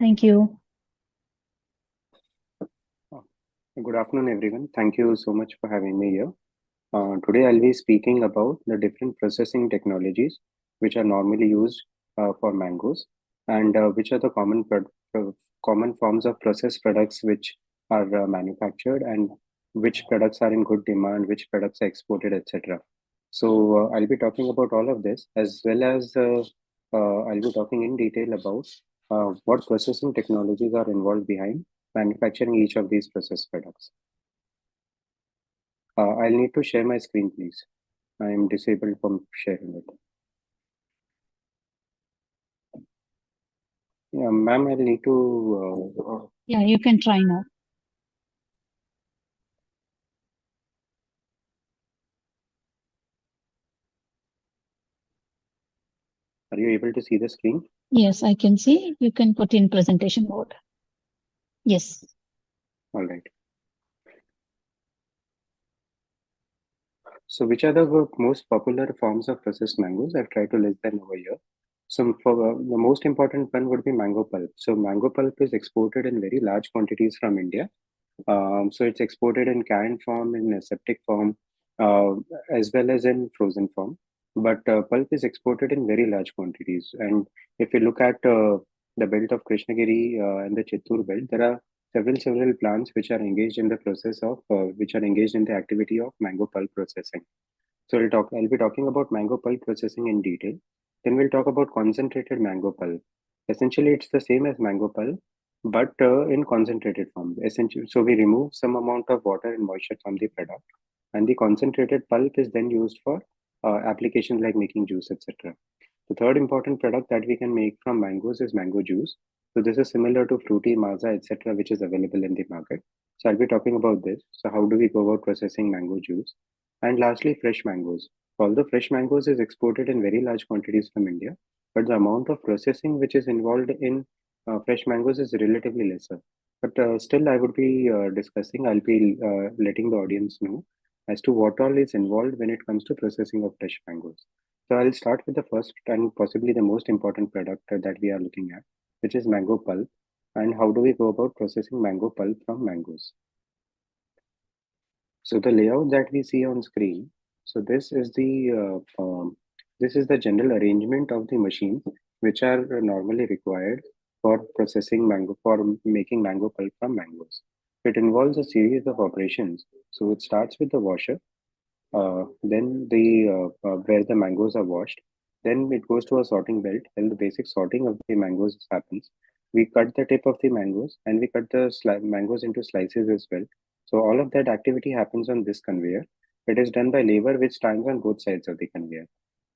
Thank you. Uh, Good afternoon, everyone. Thank you so much for having me here. Today, I'll be speaking about the different processing technologies which are normally used for mangoes and which are the common forms of processed products which are manufactured and which products are in good demand, which products are exported, etc. So, I'll be talking about all of this as well as I'll be talking in detail about what processing technologies are involved behind manufacturing each of these processed products. I'll need to share my screen, please. I am disabled from sharing it. Yeah, ma'am, I'll need to. Yeah, you can try now. Are you able to see the screen? Yes, I can see. You can put in presentation mode. Yes. All right. So, which are the most popular forms of processed mangoes? I've tried to list them over here. So, for the most important one would be mango pulp. So, mango pulp is exported in very large quantities from India. So, it's exported in canned form, in aseptic form, uh, as well as in frozen form. But pulp is exported in very large quantities. And if you look at the belt of Krishnagiri and the Chittur belt, there are several plants which are engaged in the process of, which are engaged in the activity of mango pulp processing. So I'll be talking about mango pulp processing in detail. Then we'll talk about concentrated mango pulp. Essentially, it's the same as mango pulp, but in concentrated form. Essentially, so we remove some amount of water and moisture from the product, and the concentrated pulp is then used for applications like making juice, etc. The third important product that we can make from mangoes is mango juice. So this is similar to fruity, maza, etc., which is available in the market. So I'll be talking about this. So how do we go about processing mango juice? And lastly, fresh mangoes. Although fresh mangoes is exported in very large quantities from India, but the amount of processing which is involved in fresh mangoes is relatively lesser. But still, I would be discussing, I'll be letting the audience know as to what all is involved when it comes to processing of fresh mangoes. So I'll start with the first and possibly the most important product that we are looking at, which is mango pulp. And how do we go about processing mango pulp from mangoes? So the layout that we see on screen, so this is the general arrangement of the machines which are normally required for processing mango for making mango pulp from mangoes. It involves a series of operations. So it starts with the washer, then where the mangoes are washed. Then it goes to a sorting belt, and the basic sorting of the mangoes happens. We cut the tip of the mangoes, and we cut the mangoes into slices as well. So all of that activity happens on this conveyor. It is done by labor which stands on both sides of the conveyor.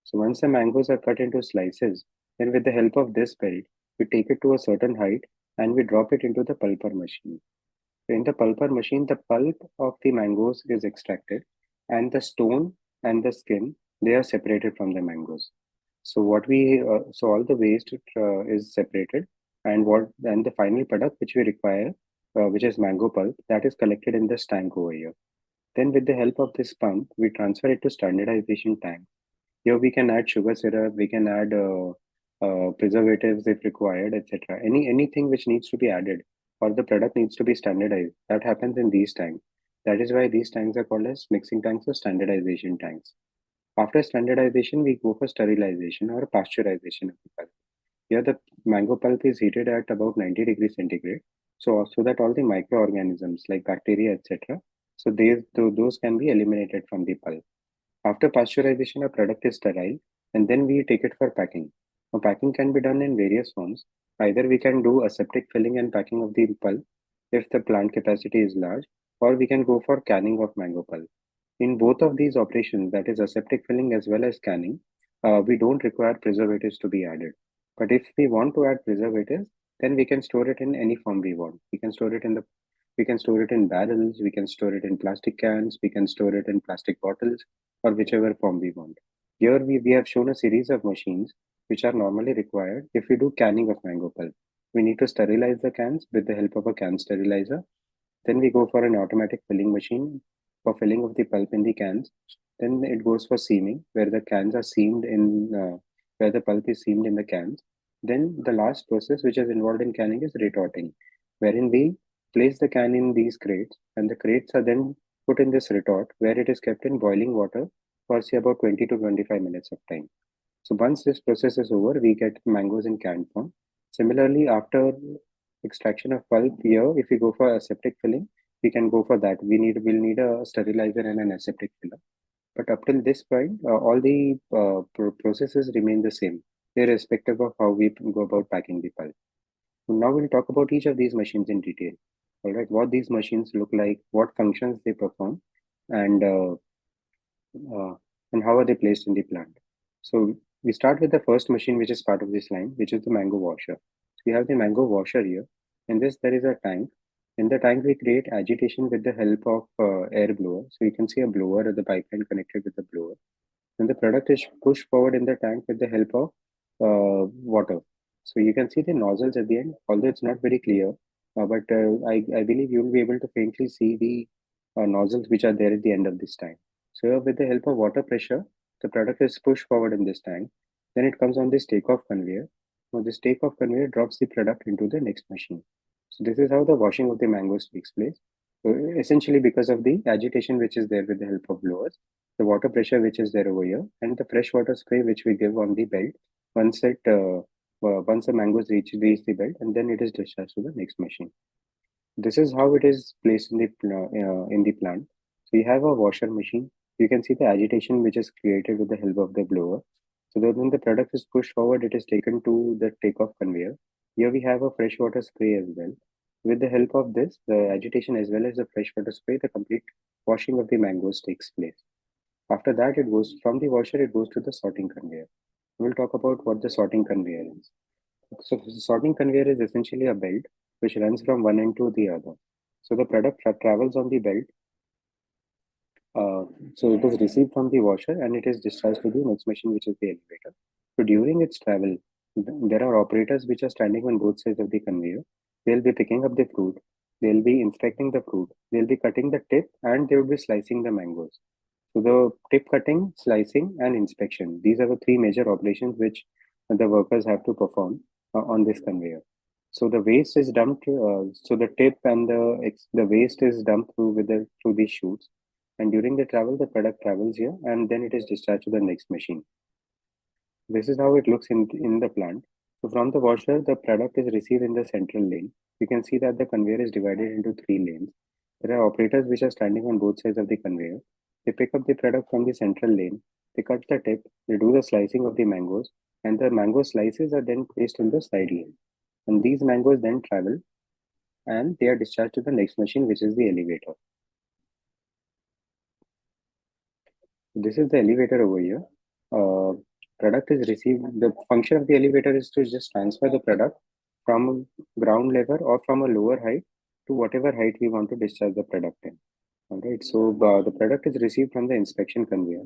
So once the mangoes are cut into slices, then with the help of this belt, we take it to a certain height and we drop it into the pulper machine. In the pulper machine, the pulp of the mangoes is extracted, and the stone and the skin they are separated from the mangoes. So all the waste is separated, and the final product which we require, which is mango pulp, that is collected in this tank over here. Then, with the help of this pump, we transfer it to standardization tank. Here we can add sugar syrup, we can add preservatives if required, etc. Anything which needs to be added or the product needs to be standardized, that happens in these tanks. That is why these tanks are called as mixing tanks or standardization tanks. After standardization, we go for sterilization or pasteurization of the pulp. Here, the mango pulp is heated at about 90 degrees centigrade, so that all the microorganisms like bacteria, etc., those can be eliminated from the pulp. After pasteurization, a product is sterile, and then we take it for packing. Now, packing can be done in various forms. Either we can do aseptic filling and packing of the pulp if the plant capacity is large, or we can go for canning of mango pulp. In both of these operations, that is aseptic filling as well as canning, we don't require preservatives to be added. But if we want to add preservatives, then we can store it in any form we want. We can store it in barrels, we can store it in plastic cans, we can store it in plastic bottles, or whichever form we want. Here we have shown a series of machines which are normally required if we do canning of mango pulp. We need to sterilize the cans with the help of a can sterilizer. Then we go for an automatic filling machine for filling of the pulp in the cans. Then it goes for seaming, where the cans are seamed in, where the pulp is seamed in the cans. Then the last process which is involved in canning is retorting, wherein we place the can in these crates, and the crates are then put in this retort where it is kept in boiling water for say about 20 to 25 minutes of time. So once this process is over, we get mangoes in canned form. Similarly, after extraction of pulp here, if we go for aseptic filling, we can go for that. We'll need a sterilizer and an aseptic filler. But up till this point, all the processes remain the same, irrespective of how we go about packing the pulp. So now we'll talk about each of these machines in detail. All right, what these machines look like, what functions they perform, and uh, uh, and how are they placed in the plant. So we start with the first machine which is part of this line, which is the mango washer. So we have the mango washer here. In this, there is a tank. In the tank, we create agitation with the help of air blower. So you can see a blower or the pipeline connected with the blower. Then the product is pushed forward in the tank with the help of water. So you can see the nozzles at the end, although it's not very clear, but I believe you will be able to faintly see the nozzles which are there at the end of this tank. So with the help of water pressure, the product is pushed forward in this tank. Then it comes on this takeoff conveyor. Now this takeoff conveyor drops the product into the next machine. So this is how the washing of the mangoes takes place. So essentially because of the agitation which is there with the help of blowers, the water pressure which is there over here, and the fresh water spray which we give on the belt once the mangoes reach the belt, and then it is discharged to the next machine. This is how it is placed in the plant. So you have a washer machine. You can see the agitation which is created with the help of the blower. So that when the product is pushed forward, it is taken to the takeoff conveyor. Here we have a freshwater spray as well. With the help of this, the agitation as well as the freshwater spray, the complete washing of the mangoes takes place. After that, it goes from the washer, it goes to the sorting conveyor. We'll talk about what the sorting conveyor is. So the sorting conveyor is essentially a belt which runs from one end to the other. So the product travels on the belt. Uh, so it is received from the washer and it is discharged to the next machine, which is the elevator. So during its travel, there are operators which are standing on both sides of the conveyor. They'll be picking up the fruit. They'll be inspecting the fruit. They'll be cutting the tip and they will be slicing the mangoes. So the tip cutting, slicing, and inspection. These are the three major operations which the workers have to perform on this conveyor. So the waste is dumped. So the tip and the waste is dumped through these chutes. And during the travel, the product travels here, and then it is discharged to the next machine. This is how it looks in the plant. So from the washer, the product is received in the central lane. You can see that the conveyor is divided into three lanes. There are operators which are standing on both sides of the conveyor. They pick up the product from the central lane. They cut the tip. They do the slicing of the mangoes, and the mango slices are then placed in the side lane. And these mangoes then travel, and they are discharged to the next machine, which is the elevator. This is the elevator over here. Uh, Product is received. The function of the elevator is to just transfer the product from ground level or from a lower height to whatever height we want to discharge the product in. All right. So the product is received from the inspection conveyor.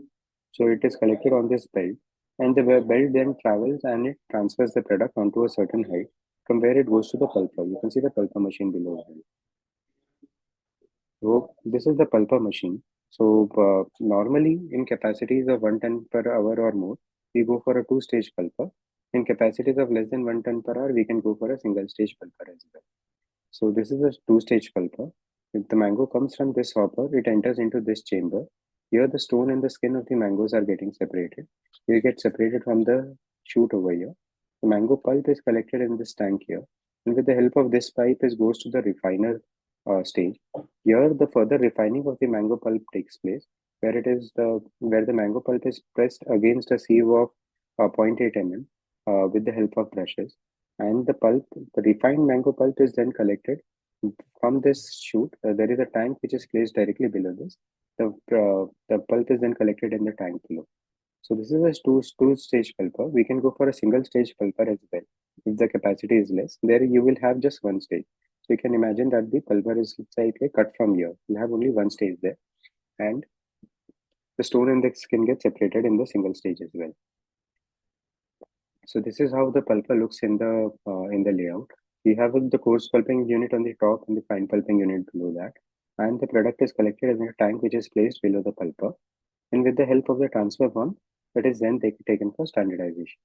So it is collected on this belt, and the belt then travels and it transfers the product onto a certain height from where it goes to the pulper. You can see the pulper machine below. So this is the pulper machine. So normally in capacities of 1 ton per hour or more, we go for a two-stage pulper. In capacities of less than 1 ton per hour, we can go for a single-stage pulper as well. So this is a two-stage pulper. If the mango comes from this hopper, it enters into this chamber. Here the stone and the skin of the mangoes are getting separated. They get separated from the shoot over here. The mango pulp is collected in this tank here. And with the help of this pipe, it goes to the refiner stage. Here, the further refining of the mango pulp takes place, where the mango pulp is pressed against a sieve of zero point 0.8 mm with the help of brushes, and the refined mango pulp is then collected from this chute. There is a tank which is placed directly below this. The pulp is then collected in the tank below. So this is a two stage pulper. We can go for a single stage pulper as well. If the capacity is less, there you will have just one stage. So you can imagine that the pulper is slightly cut from here. You have only one stage there, and the stone and the skin get separated in the single stage as well. So this is how the pulper looks in the layout. We have the coarse pulping unit on the top and the fine pulping unit below that, and the product is collected in a tank which is placed below the pulper. And with the help of the transfer pump, it is then taken for standardization.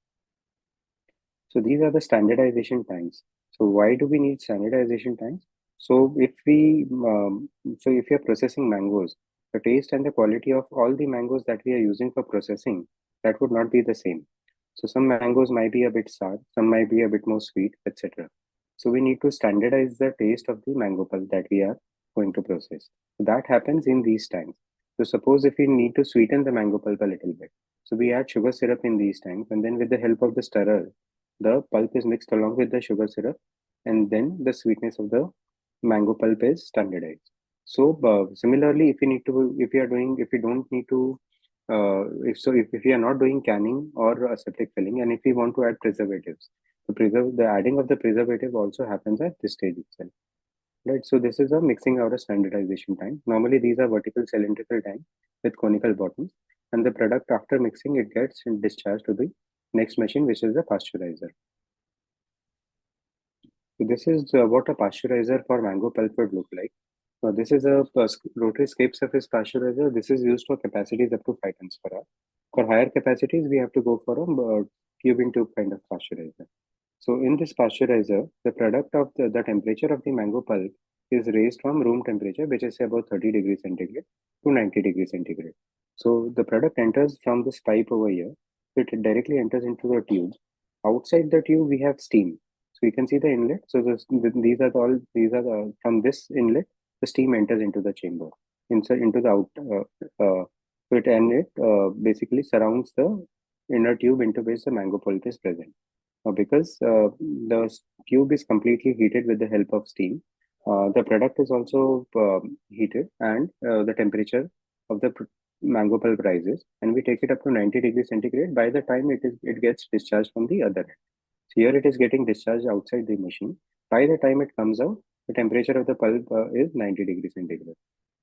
So these are the standardization tanks. So why do we need standardization tanks? So if you're processing mangoes, the taste and the quality of all the mangoes that we are using for processing, that would not be the same. So some mangoes might be a bit sour, some might be a bit more sweet, etc. So we need to standardize the taste of the mango pulp that we are going to process. So that happens in these tanks. So suppose if we need to sweeten the mango pulp a little bit, so we add sugar syrup in these tanks, and then with the help of the stirrer, the pulp is mixed along with the sugar syrup, and then the sweetness of the mango pulp is standardized. So similarly, if we don't need to, if we are not doing canning or aseptic filling, and if we want to add preservatives, the adding of the preservative also happens at this stage itself. Right, so this is a mixing or a standardization tank. Normally, these are vertical cylindrical tanks with conical bottoms, and the product after mixing it gets discharged to the next machine, which is the pasteurizer. So this is what a pasteurizer for mango pulp would look like. So this is a rotary escape surface pasteurizer. This is used for capacities up to 5 tons per hour. For higher capacities, we have to go for a tube in tube kind of pasteurizer. So in this pasteurizer, the product of the temperature of the mango pulp is raised from room temperature, which is about 30 degrees centigrade to 90 degrees centigrade. So the product enters from this pipe over here. It directly enters into the tube. Outside the tube, we have steam. So you can see the inlet. So these are the, from this inlet, the steam enters into the chamber, into the out. It basically surrounds the inner tube into which the mango pulp is present. Because the tube is completely heated with the help of steam. The product is also heated, and the temperature of the mango pulp rises, and we take it up to 90 degrees centigrade. By the time it gets discharged from the other end. So here it is getting discharged outside the machine. By the time it comes out, the temperature of the pulp is 90 degrees centigrade.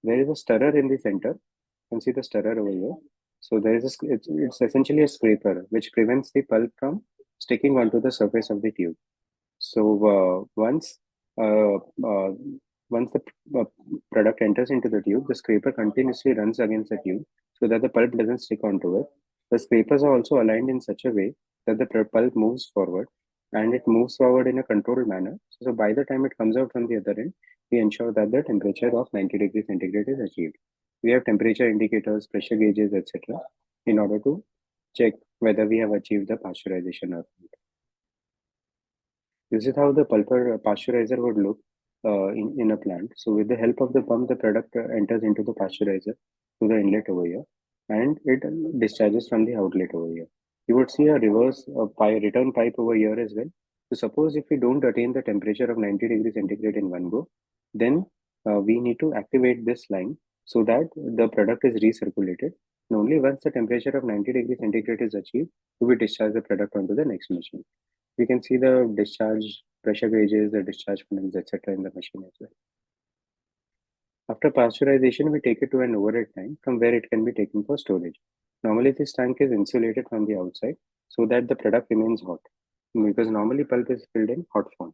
There is a stirrer in the center. You can see the stirrer over here. So there is it's essentially a scraper which prevents the pulp from sticking onto the surface of the tube. So uh, uh, once the product enters into the tube, the scraper continuously runs against the tube so that the pulp doesn't stick onto it. The scrapers are also aligned in such a way that the pulp moves forward, and it moves forward in a controlled manner. So by the time it comes out from the other end, we ensure that the temperature of 90 degrees centigrade is achieved. We have temperature indicators, pressure gauges, etc. in order to check whether we have achieved the pasteurization or not. This is how the pulper pasteurizer would look in a plant. So with the help of the pump, the product enters into the pasteurizer through the inlet over here, and it discharges from the outlet over here. You would see a reverse return pipe over here as well. So suppose if we don't attain the temperature of 90 degrees centigrade in one go, then we need to activate this line so that the product is recirculated. And only once the temperature of 90 degrees centigrade is achieved, we discharge the product onto the next machine. We can see the discharge pressure gauges, the discharge funnels, etc. in the machine as well. After pasteurization, we take it to an overhead tank from where it can be taken for storage. Normally, this tank is insulated from the outside so that the product remains hot, because normally pulp is filled in hot form.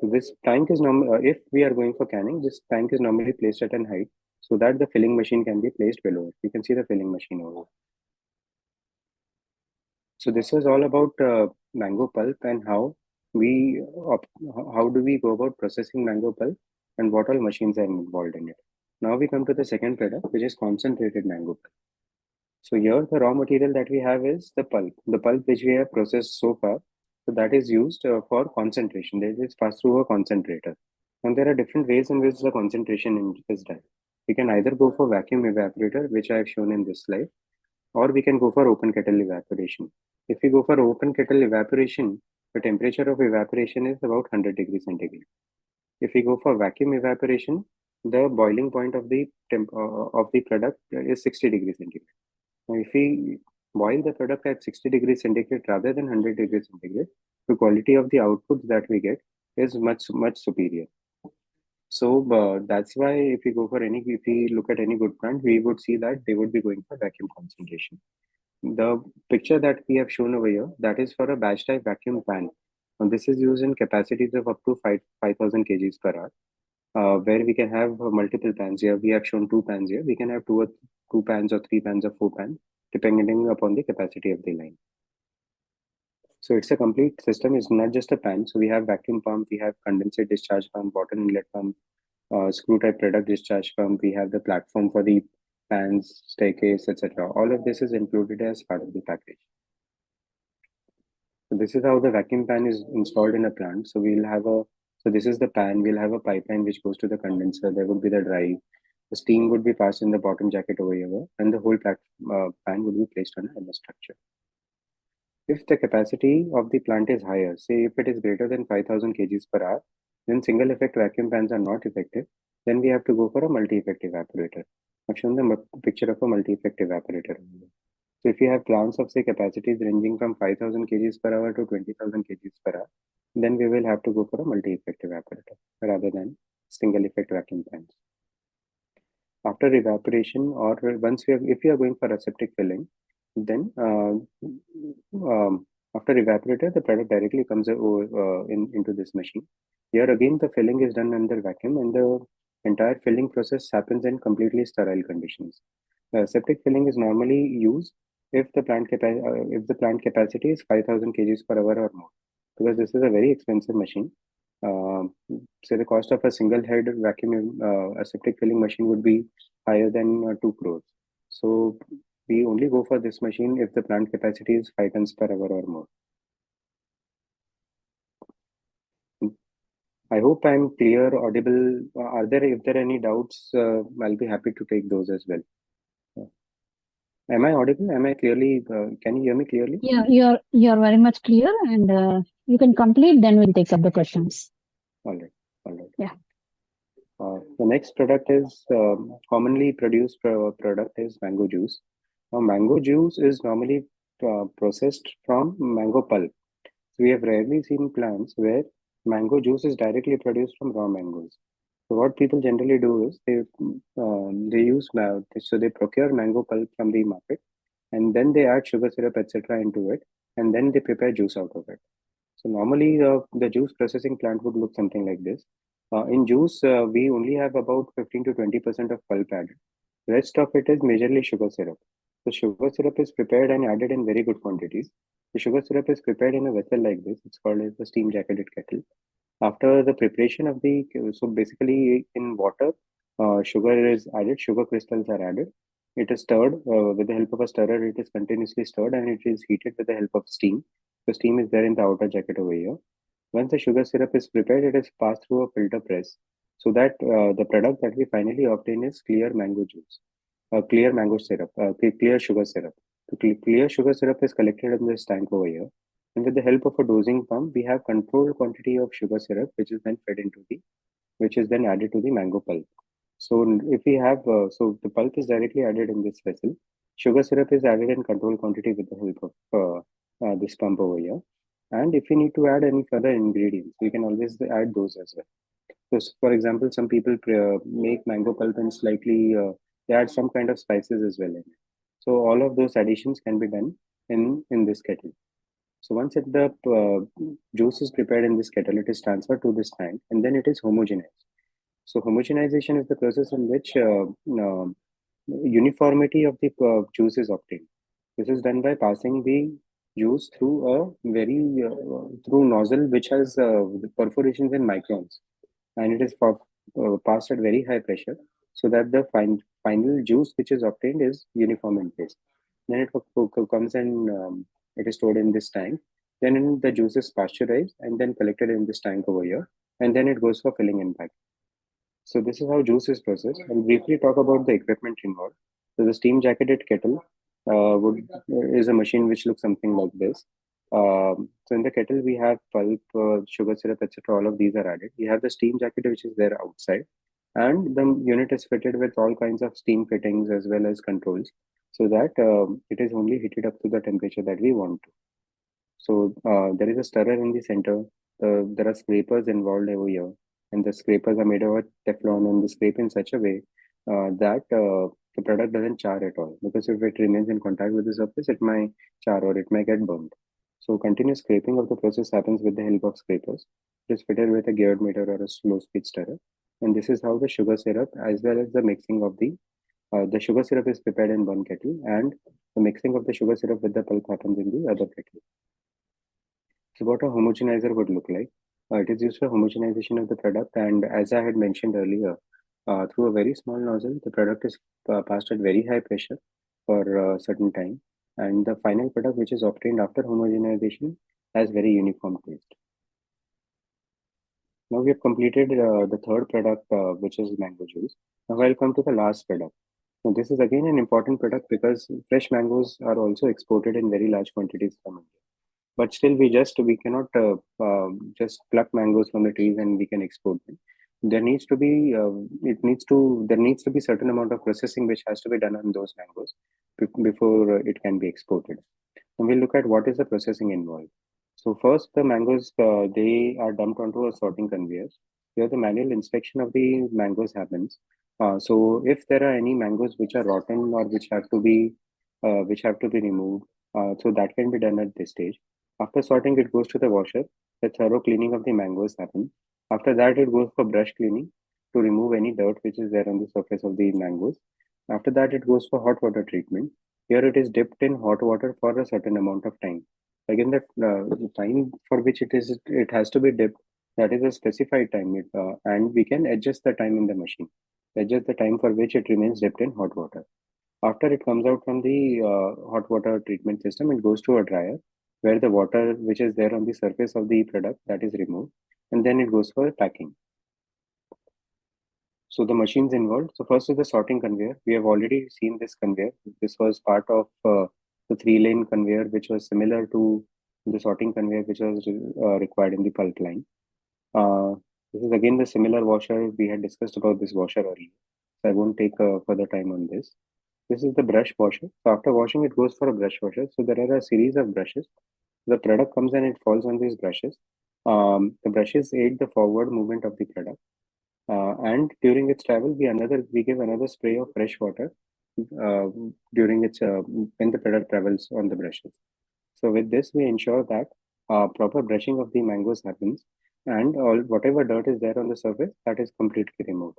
So this tank is if we are going for canning, this tank is normally placed at an height so that the filling machine can be placed below it. You can see the filling machine over. So this was all about mango pulp and how do we go about processing mango pulp and what all machines are involved in it. Now we come to the second product, which is concentrated mango pulp. So here the raw material that we have is the pulp which we have processed so far. So that is used for concentration. That is passed through a concentrator. And there are different ways in which the concentration is done. We can either go for vacuum evaporator, which I have shown in this slide, or we can go for open kettle evaporation. If we go for open kettle evaporation, the temperature of evaporation is about 100 degrees centigrade. If we go for vacuum evaporation, the boiling point of the product is 60 degrees centigrade. Now, if we boil the product at 60 degrees centigrade rather than 100 degrees centigrade, the quality of the output that we get is much superior. So that's why if we look at any good plant, we would see that they would be going for vacuum concentration. The picture that we have shown over here, that is for a batch type vacuum pan. And this is used in capacities of up to 5,000 kgs per hour, where we can have multiple pans. Here we have shown two pans here. We can have two pans or three pans or four pans, depending upon the capacity of the line. So it's a complete system. It's not just a pan. So we have vacuum pump, we have condensate discharge pump, water inlet pump, screw type product discharge pump. We have the platform for the pans, staircase, etc. All of this is included as part of the package. So this is how the vacuum pan is installed in a plant. So this is the pan. We'll have a pipeline which goes to the condenser. There would be the drive. The steam would be passed in the bottom jacket over here, and the whole pan would be placed on a MS structure. If the capacity of the plant is higher, say if it is greater than 5,000 kgs per hour, then single effect vacuum pans are not effective. Then we have to go for a multi-effect evaporator. I've shown the picture of a multi-effect evaporator. So if you have plants of say capacities ranging from 5,000 kgs per hour to 20,000 kgs per hour, then we will have to go for a multi-effect evaporator rather than single effect vacuum pans. After evaporation, or once if we are going for aseptic filling, then after evaporator, the product directly comes into this machine. Here again, the filling is done under vacuum, and the entire filling process happens in completely sterile conditions. Aseptic filling is normally used if the plant capacity is 5,000 kgs per hour or more, because this is a very expensive machine. Uh, Say the cost of a single head vacuum aseptic filling machine would be higher than 2 crores. So we only go for this machine if the plant capacity is 5 tons per hour or more. I hope I'm clear, audible. If there are any doubts, I'll be happy to take those as well. Am I audible? Am I clearly? Can you hear me clearly? Yeah, you're very much clear, and you can complete. Then we'll take up the questions. All right. All right. Yeah. The next product is commonly produced product is mango juice. Now, mango juice is normally processed from mango pulp. So we have rarely seen plants where mango juice is directly produced from raw mangoes. So what people generally do is they procure mango pulp from the market, and then they add sugar syrup etc. into it, and then they prepare juice out of it. So normally the juice processing plant would look something like this. In juice, we only have about 15 to 20% of pulp added. Rest of it is majorly sugar syrup. The sugar syrup is prepared and added in very good quantities. The sugar syrup is prepared in a vessel like this. It's called as the steam jacketed kettle. After the preparation of so basically in water, sugar is added, sugar crystals are added. It is stirred with the help of a stirrer. It is continuously stirred and it is heated with the help of steam. The steam is there in the outer jacket over here. Once the sugar syrup is prepared, it is passed through a filter press so that the product that we finally obtain is clear mango juice, clear mango syrup, clear sugar syrup. The clear sugar syrup is collected in this tank over here. And with the help of a dosing pump, we have controlled quantity of sugar syrup, which is then added to the mango pulp. So if we have, so the pulp is directly added in this vessel. Sugar syrup is added in controlled quantity with the help of this pump over here. And if we need to add any further ingredients, we can always add those as well. So, for example, some people make mango pulp and they add some kind of spices as well in it. So all of those additions can be done in this kettle. So once the juice is prepared in this kettle, it is transferred to this tank and then it is homogenized. So homogenization is the process in which uniformity of the juice is obtained. This is done by passing the juice through through nozzle which has perforations in microns, and it is passed at very high pressure so that the final juice which is obtained is uniform in taste. Then comes and it is stored in this tank. Then the juice is pasteurized and then collected in this tank over here, and then it goes for filling and packing. So this is how juice is processed. I'll briefly talk about the equipment involved. So the steam jacketed kettle is a machine which looks something like this. So in the kettle we have pulp, sugar syrup, etc. All of these are added. We have the steam jacket which is there outside, and the unit is fitted with all kinds of steam fittings as well as controls, so that it is only heated up to the temperature that we want to. So there is a stirrer in the center. There are scrapers involved over here, and the scrapers are made of Teflon, and they scrape in such a way that the product doesn't char at all. Because if it remains in contact with the surface, it might char or it may get burned. So continuous scraping of the process happens with the help of scrapers. It is fitted with a geared meter or a slow speed stirrer, and this is how the sugar syrup as well as the mixing of the sugar syrup is prepared in one kettle, and the mixing of the sugar syrup with the pulp happens in the other kettle. So what a homogenizer would look like. It is used for homogenization of the product, and as I had mentioned earlier, through a very small nozzle, the product is passed at very high pressure for a certain time, and the final product, which is obtained after homogenization, has very uniform taste. Now we have completed the third product, which is mango juice. Now I'll come to the last product. Now this is again an important product because fresh mangoes are also exported in very large quantities from India. But still, we cannot just pluck mangoes from the trees and we can export them. There needs to be there needs to be certain amount of processing which has to be done on those mangoes before it can be exported. And we'll look at what is the processing involved. So first, the mangoes they are dumped onto a sorting conveyor. Here, the manual inspection of the mangoes happens. So if there are any mangoes which are rotten or which have to be removed, so that can be done at this stage. After sorting, it goes to the washer. The thorough cleaning of the mangoes happens. After that, it goes for brush cleaning to remove any dirt which is there on the surface of the mangoes. After that, it goes for hot water treatment. Here, it is dipped in hot water for a certain amount of time. Again, the time for which it has to be dipped, that is a specified time, and we can adjust the time in the machine. Adjust the time for which it remains dipped in hot water. After it comes out from the hot water treatment system, it goes to a dryer where the water which is there on the surface of the product that is removed, and then it goes for packing. So the machines involved. So first is the sorting conveyor. We have already seen this conveyor. This was part of the three-lane conveyor, which was similar to the sorting conveyor, which was required in the pulp line. Uh, this is again the similar washer. We had discussed about this washer earlier. So I won't take further time on this. This is the brush washer. So after washing, it goes for a brush washer. So there are a series of brushes. The product comes and it falls on these brushes. The brushes aid the forward movement of the product. And during its travel, we give another spray of fresh water uh, during its when the product travels on the brushes. So with this, we ensure that proper brushing of the mangoes happens, and all whatever dirt is there on the surface that is completely removed.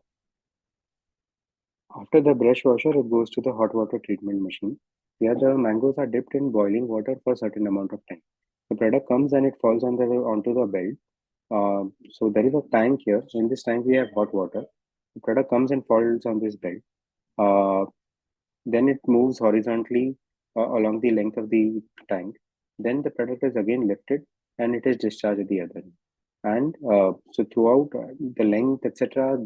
After the brush washer, it goes to the hot water treatment machine. Here, the mangoes are dipped in boiling water for a certain amount of time. The product comes and it falls onto the belt. So there is a tank here. In this tank, we have hot water. The product comes and falls on this belt. Uh, then it moves horizontally along the length of the tank. Then the product is again lifted and it is discharged at the other end. And so throughout the length, etc.,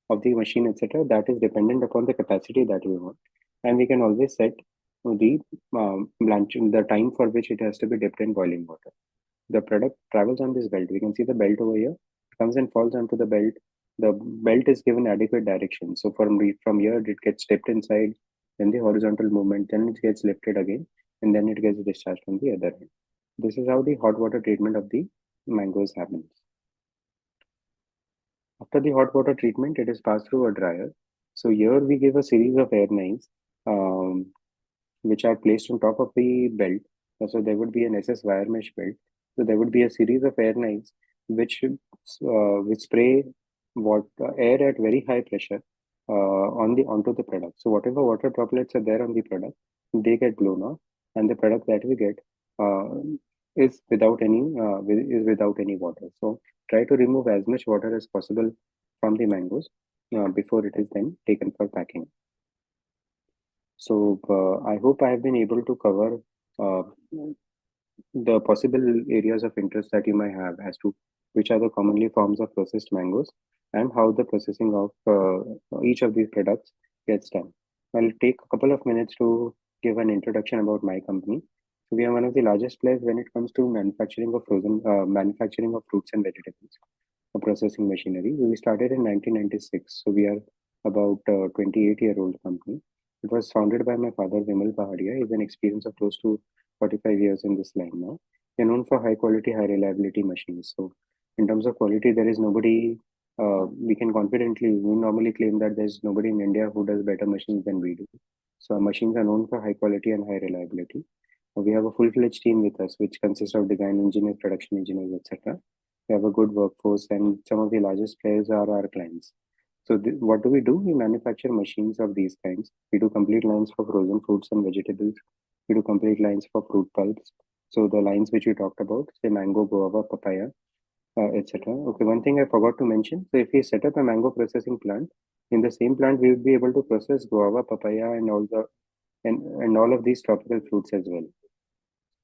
of the machine, etc., that is dependent upon the capacity that we want. And we can always set the blanching, the time for which it has to be dipped in boiling water. The product travels on this belt. We can see the belt over here. It comes and falls onto the belt. The belt is given adequate direction. So from here, it gets dipped inside, then the horizontal movement, then it gets lifted again, and then it gets discharged from the other end. This is how the hot water treatment of the mangoes happens. After the hot water treatment, it is passed through a dryer. So here we give a series of air knives, um, which are placed on top of the belt. So there would be an SS wire mesh belt. So there would be a series of air knives which spray air at very high pressure onto the product. So whatever water droplets are there on the product, they get blown off, and the product that we get uh, is without any water. So try to remove as much water as possible from the mangoes before it is then taken for packing. So I hope I have been able to cover uh, the possible areas of interest that you might have as to which are the commonly forms of processed mangoes and how the processing of each of these products gets done. I'll take a couple of minutes to give an introduction about my company. So we are one of the largest players when it comes to manufacturing of fruits and vegetables for processing machinery. We started in 1996, so we are about 28-year-old company. It was founded by my father, Rahul Paharia. He has an experience of close to 45 years in this line now. They're known for high quality, high reliability machines. So, in terms of quality, there is nobody, we normally claim that there's nobody in India who does better machines than we do. So, our machines are known for high quality and high reliability. We have a full fledged team with us, which consists of design engineers, production engineers, etc. We have a good workforce, and some of the largest players are our clients. So, what do? We manufacture machines of these kinds. We do complete lines for frozen fruits and vegetables. We do complete lines for fruit pulps. So the lines which we talked about, say mango, guava, papaya, etc. Okay, one thing I forgot to mention. So if we set up a mango processing plant, in the same plant we will be able to process guava, papaya, and and all of these tropical fruits as well.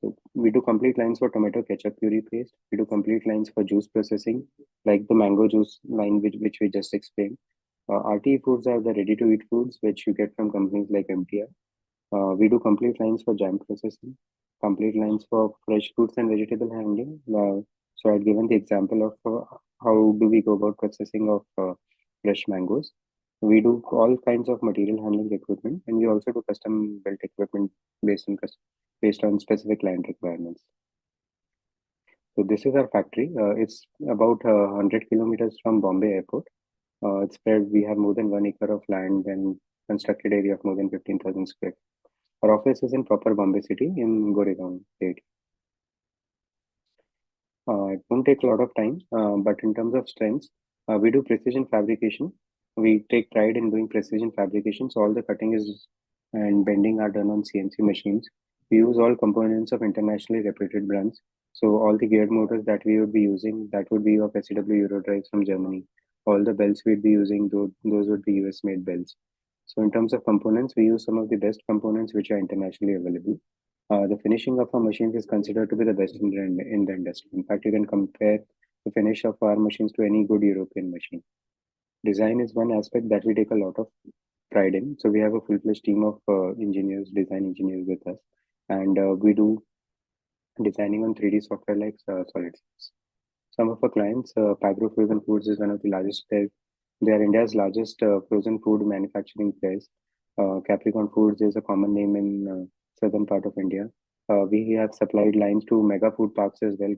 So we do complete lines for tomato ketchup puree paste. We do complete lines for juice processing, like the mango juice line which we just explained. RTE foods are the ready-to-eat foods which you get from companies like MTR. We do complete lines for jam processing, complete lines for fresh fruits and vegetable handling. So I've given the example of how do we go about processing of fresh mangoes. We do all kinds of material handling equipment, and we also do custom built equipment based on specific client requirements. So this is our factory. It's about 100 kilometers from Bombay Airport. It's spread. We have more than 1 acre of land and constructed area of more than 15,000 square. Our office is in proper Bombay city in Goregaon state. It won't take a lot of time, but in terms of strengths, we do precision fabrication. We take pride in doing precision fabrication. So all the cutting is and bending are done on CNC machines. We use all components of internationally reputed brands. So all the geared motors that we would be using, that would be of SCW Euro drives from Germany. All the belts we'd be using, those would be US made belts. So in terms of components, we use some of the best components which are internationally available. The finishing of our machines is considered to be the best in the industry. In fact, you can compare the finish of our machines to any good European machine. Design is one aspect that we take a lot of pride in. So we have a full-fledged team of engineers, design engineers with us, and we do designing on 3D software like Solid. Some of our clients, Pagro Frozen Foods is one of the largest. They are India's largest frozen food manufacturing place. Capricorn Foods is a common name in southern part of India. We have supplied lines to mega food parks as well.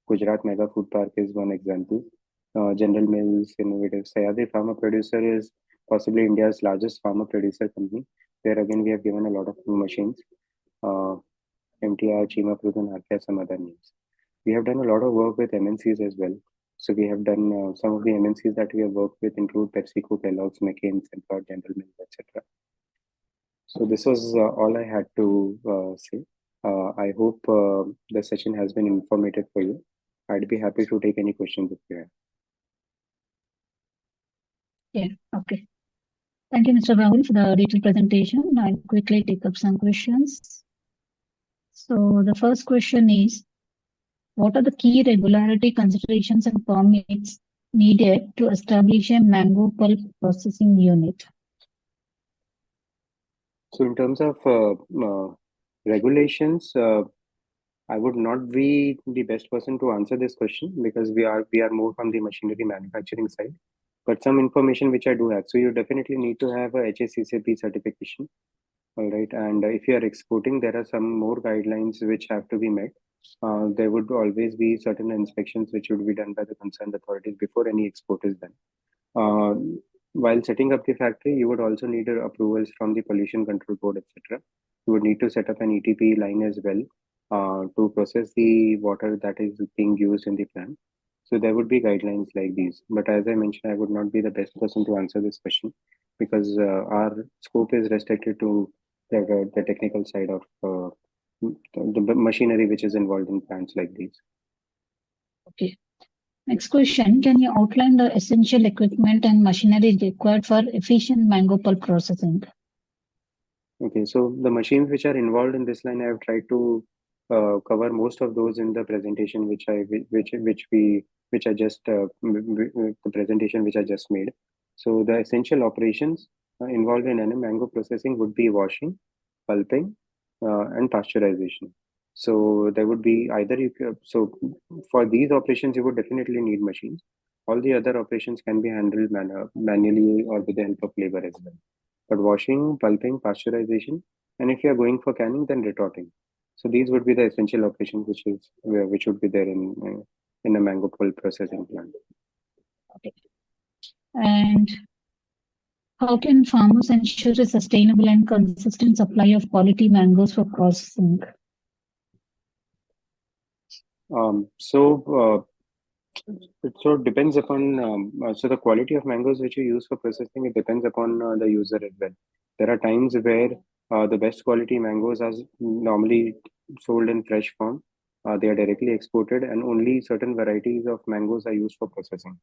Gujarat Mega Food Park is one example. General Mills, Innovative. Sayadi Pharma Producer is possibly India's largest pharma producer company. There again, we have given a lot of machines. Uh, MTR, Chima Frozen, Arca, some other names. We have done a lot of work with MNCs as well. So we have done some of the MNCs that we have worked with include PepsiCo, Kellogg's, McCain, Simplot, General Mills, etc. So this was all I had to say. I hope the session has been informative for you. I'd be happy to take any questions if you have. Yeah, okay. Thank you, Mr. Rahul, for the detailed presentation. I'll quickly take up some questions. So the first question is, what are the key regularity considerations and permits needed to establish a mango pulp processing unit? So in terms of regulations, I would not be the best person to answer this question because we are more from the machinery manufacturing side. But some information which I do have. So you definitely need to have a HACCP certification. All right. And if you are exporting, there are some more guidelines which have to be met. There would always be certain inspections which would be done by the concerned authorities before any export is done. Uh, while setting up the factory, you would also need approvals from the pollution control board, etc. You would need to set up an ETP line as well to process the water that is being used in the plant. So there would be guidelines like these. But as I mentioned, I would not be the best person to answer this question because our scope is restricted to the technical side of the machinery which is involved in plants like these. Okay. Next question, can you outline the essential equipment and machinery required for efficient mango pulp processing? Okay, so the machines which are involved in this line, I have tried to cover most of those in the presentation which I just the presentation which I just made. So the essential operations involved in any mango processing would be washing, pulping, and pasteurization. So there would be either so for these operations you would definitely need machines. All the other operations can be handled manually or with the help of labor as well. But washing, pulping, pasteurization, and if you are going for canning, then retorting. So these would be the essential operations which would be there in a mango pulp processing plant. Okay. And how can farmers ensure a sustainable and consistent supply of quality mangoes for processing? So it depends upon so the quality of mangoes which you use for processing, it depends upon the user as well. There are times where The best quality mangoes are normally sold in fresh form. They are directly exported, and only certain varieties of mangoes are used for processing.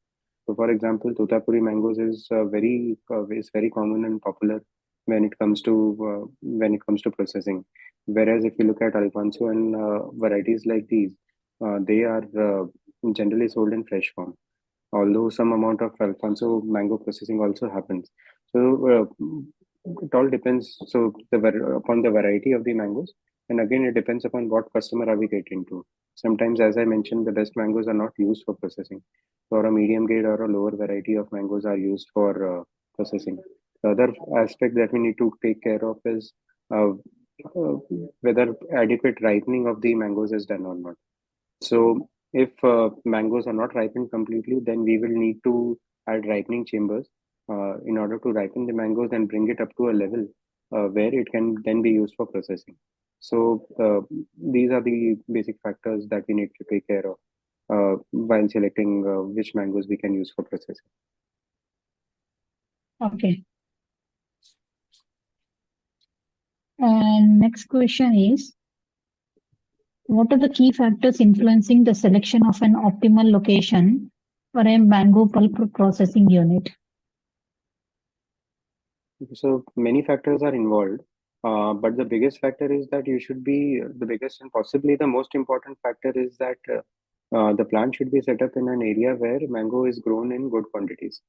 So, for example, Totapuri mangoes is very common and popular when it comes to processing. Whereas if you look at Alfonso and varieties like these, they are generally sold in fresh form, although some amount of Alfonso mango processing also happens. So it all depends. So upon the variety of the mangoes, and again it depends upon what customer are we catering to. Sometimes, as I mentioned, the best mangoes are not used for processing. So a medium grade or a lower variety of mangoes are used for processing. The other aspect that we need to take care of is uh, uh, whether adequate ripening of the mangoes is done or not. So if mangoes are not ripened completely, then we will need to add ripening chambers in order to ripen the mangoes and bring it up to a level where it can then be used for processing. So these are the basic factors that we need to take care of while selecting which mangoes we can use for processing. Okay. And next question is, what are the key factors influencing the selection of an optimal location for a mango pulp processing unit? So many factors are involved, but the biggest factor is that you should be the biggest and possibly the most important factor is that the plant should be set up in an area where mango is grown in good quantities.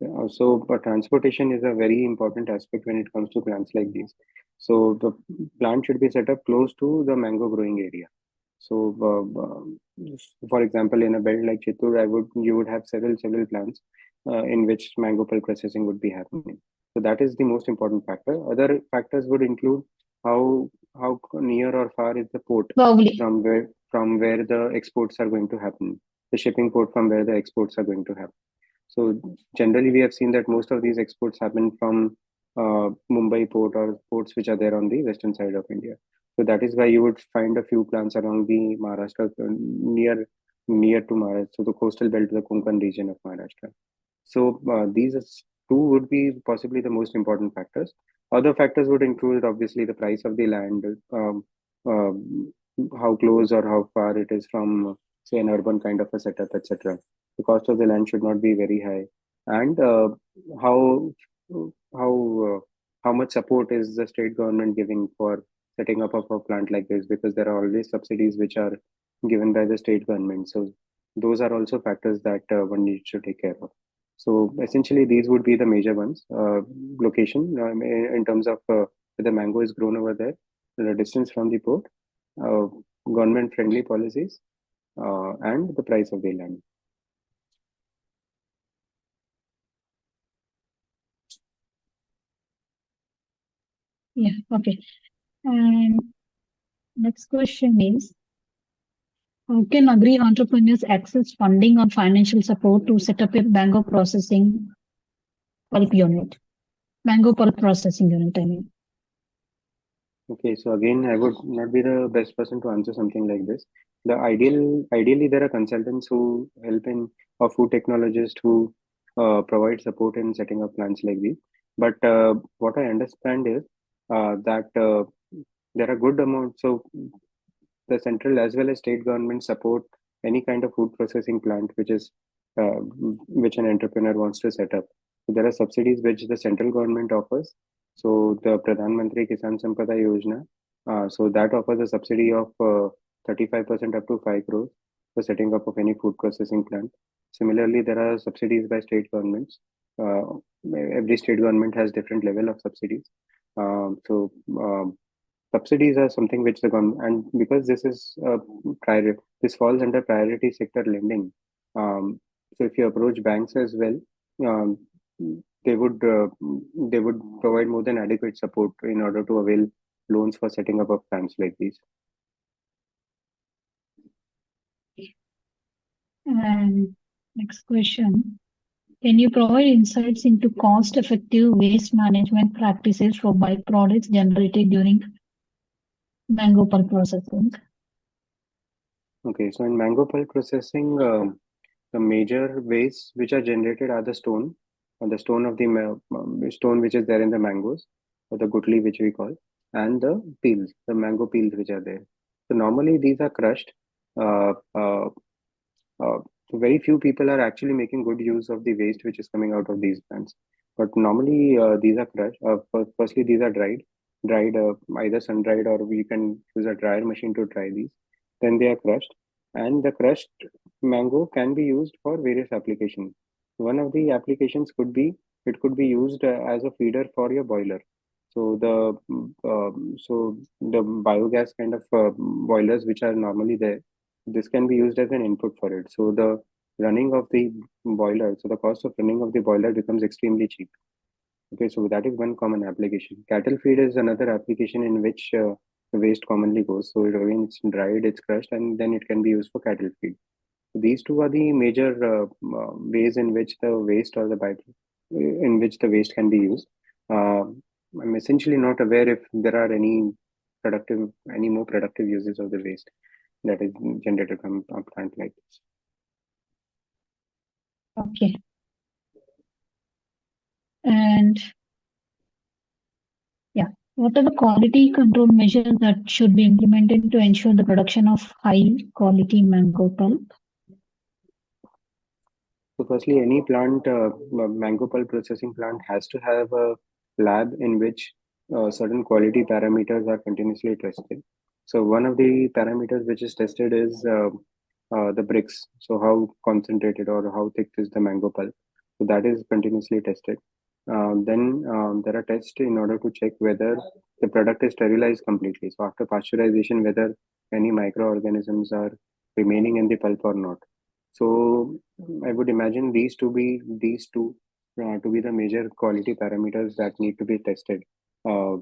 Transportation is a very important aspect when it comes to plants like these. So the plant should be set up close to the mango growing area. So, for example, in a belt like Chittoor, you would have several plants in which mango pulp processing would be happening. So that is the most important factor. Other factors would include how near or far is the port Probably. from where the exports are going to happen, the shipping port from where the exports are going to happen. So generally, we have seen that most of these exports happen from Mumbai port or ports which are there on the western side of India. So that is why you would find a few plants along the Maharashtra near to Maharashtra, so the coastal belt, the Konkan region of Maharashtra. So two would be possibly the most important factors. Other factors would include obviously the price of the land, how close or how far it is from, say, an urban kind of a setup, etc. The cost of the land should not be very high, and how how how much support is the state government giving for setting up of a plant like this? Because there are always subsidies which are given by the state government. So those are also factors that one needs to take care of. So essentially, these would be the major ones. Location in terms of whether mango is grown over there, the distance from the port, uh, government-friendly policies, and the price of the land. Yeah, okay. And next question is, how can agri entrepreneurs access funding or financial support to set up a mango processing pulp unit? Mango pulp processing unit, I mean. Okay, so again, I would not be the best person to answer something like this. Ideally, there are consultants who help in, or food technologists who provide support in setting up plants like these. But what I understand is that there are good amounts. So the central as well as state government support any kind of food processing plant which an entrepreneur wants to set up. So there are subsidies which the central government offers. So the Pradhan Mantri Kisan Sampada Yojana, so that offers a subsidy of 35% up to 5 crores for setting up of any food processing plant. Similarly, there are subsidies by state governments. Every state government has different level of subsidies. Subsidies are something which the government, and because this is this falls under priority sector lending. So if you approach banks as well, um, they would uh, they would provide more than adequate support in order to avail loans for setting up of plants like these. And next question. Can you provide insights into cost-effective waste management practices for byproducts generated during mango pulp processing? Okay, so in mango pulp processing, the major wastes which are generated are the stone, or the stone of the stone which is there in the mangoes, or the gutli which we call. and the peels, the mango peels which are there. So normally these are crushed. Uh, uh, uh, Very few people are actually making good use of the waste which is coming out of these plants. But normally these are crushed. Firstly, these are dried either sun dried, or we can use a dryer machine to dry these. Then they are crushed, and the crushed mango can be used for various applications. One of the applications could be, it could be used as a feeder for your boiler. So the biogas kind of boilers which are normally there, this can be used as an input for it. So the running of the boiler, so the cost of running of the boiler becomes extremely cheap. Okay, so that is one common application. Cattle feed is another application in which the waste commonly goes. So it, again, it's dried, it's crushed, and then it can be used for cattle feed. These two are the major ways in which the waste or the by in which the waste can be used. Uh, I'm essentially not aware if there are productive, any more productive uses of the waste that is generated from a plant like this. Okay. And yeah, what are the quality control measures that should be implemented to ensure the production of high quality mango pulp? So, firstly, any mango pulp processing plant has to have a lab in which certain quality parameters are continuously tested. So, one of the parameters which is tested is the bricks. So, how concentrated or how thick is the mango pulp? So, that is continuously tested. Then there are tests in order to check whether the product is sterilized completely. So, after pasteurization, whether any microorganisms are remaining in the pulp or not. So I would imagine these two to be the major quality parameters that need to be tested. Uh,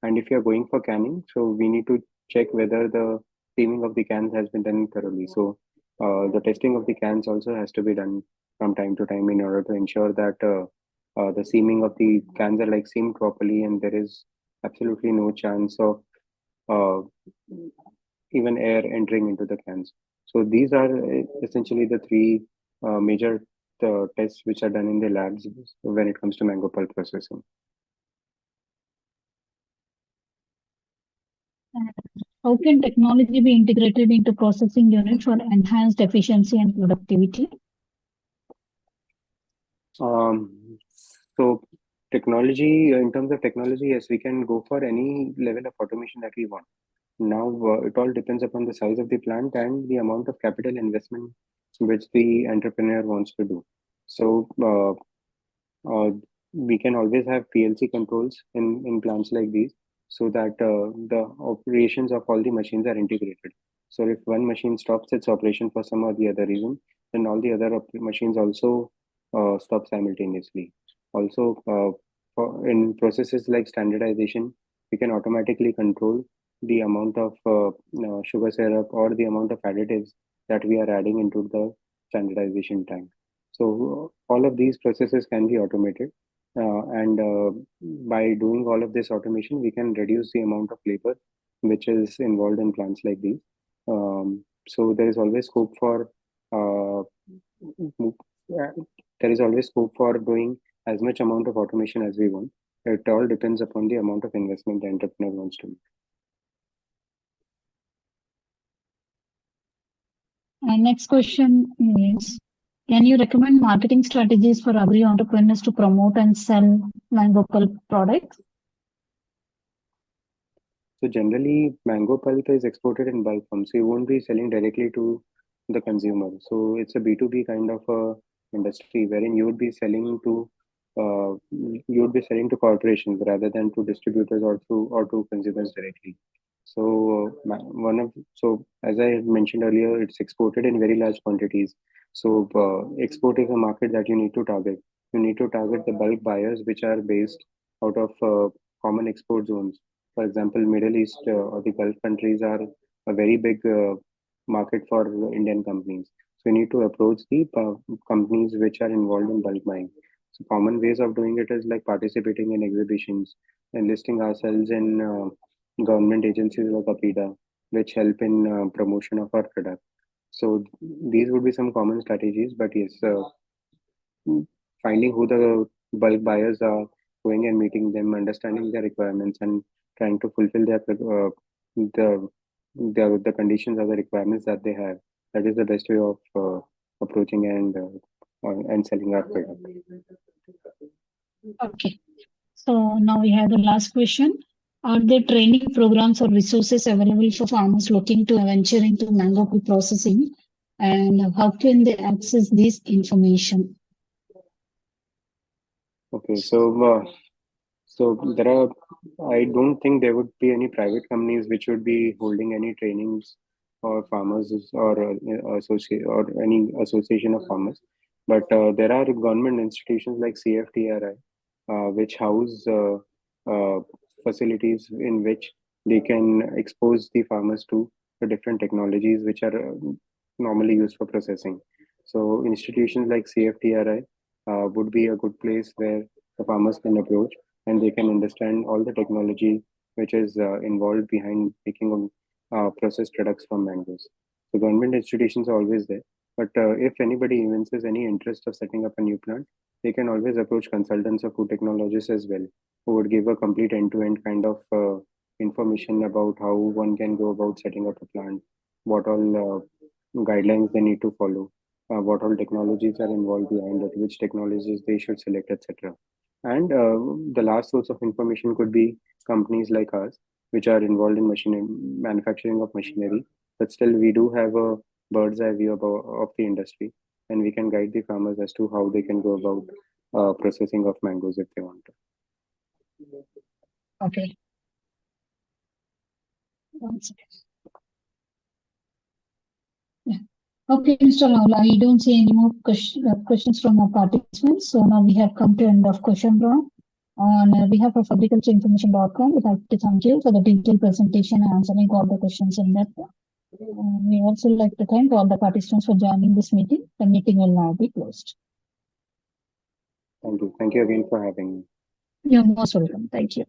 and if you are going for canning, so we need to check whether the steaming of the cans has been done thoroughly. So the testing of the cans also has to be done from time to time in order to ensure that the seaming of the cans are like seamed properly, and there is absolutely no chance of uh, even air entering into the cans. So these are essentially the three major tests which are done in the labs when it comes to mango pulp processing. And how can technology be integrated into processing units for enhanced efficiency and productivity? Um, so technology, in terms of technology, yes, we can go for any level of automation that we want. Now, it all depends upon the size of the plant and the amount of capital investment which the entrepreneur wants to do. So, we can always have PLC controls in plants like these, so that the operations of all the machines are integrated. So if one machine stops its operation for some or the other reason, then all the other machines also stop simultaneously. Also, in processes like standardization, we can automatically control the amount of sugar syrup or the amount of additives that we are adding into the standardization tank. So all of these processes can be automated, and by doing all of this automation, we can reduce the amount of labor which is involved in plants like these. So there is always scope for uh, there is always scope for doing as much amount of automation as we want. It all depends upon the amount of investment the entrepreneur wants to make. And next question is, can you recommend marketing strategies for agri entrepreneurs to promote and sell mango pulp products? So generally, mango pulp is exported in bulk form, so you won't be selling directly to the consumer. So it's a B2B kind of a industry wherein you would be selling to corporations rather than to distributors or to consumers directly. So as I mentioned earlier, it's exported in very large quantities. So export is a market that you need to target. You need to target the bulk buyers which are based out of common export zones. For example, Middle East or the Gulf countries are a very big market for Indian companies. So you need to approach the companies which are involved in bulk buying. So common ways of doing it is like participating in exhibitions, enlisting ourselves in government agencies like APIDA, which help in promotion of our product. So these would be some common strategies. But yes, finding who the bulk buyers are, going and meeting them, understanding their requirements, and trying to fulfill the the conditions or the requirements that they have. That is the best way of approaching and selling our product. Okay. So now we have the last question. Are there training programs or resources available for farmers looking to venture into mango pulp processing? And how can they access this information? Okay, so there are. I don't think there would be any private companies which would be holding any trainings or farmers or associate or any association of farmers. But there are government institutions like CFTRI, which house facilities in which they can expose the farmers to the different technologies which are normally used for processing. So institutions like CFTRI would be a good place where the farmers can approach and they can understand all the technology which is involved behind making processed products from mangoes. So government institutions are always there. But if anybody evinces any interest of setting up a new plant, they can always approach consultants or food technologists as well, who would give a complete end-to-end kind of information about how one can go about setting up a plant, what all guidelines they need to follow, what all technologies are involved behind it, which technologies they should select, etc. And the last source of information could be companies like us, which are involved in manufacturing of machinery. But still, we do have a bird's eye view of the industry, and we can guide the farmers as to how they can go about processing of mangoes if they want to. Okay. One second. Yeah. Okay, Mr. Rahul, I don't see any more questions from our participants. So now we have come to end of question round. On behalf of agricultureinformation.com, we'd like to thank you for the detailed presentation and answering all the questions in that. We also like to thank all the participants for joining this meeting. The meeting will now be closed. Thank you. Thank you again for having me. You're most welcome. Thank you.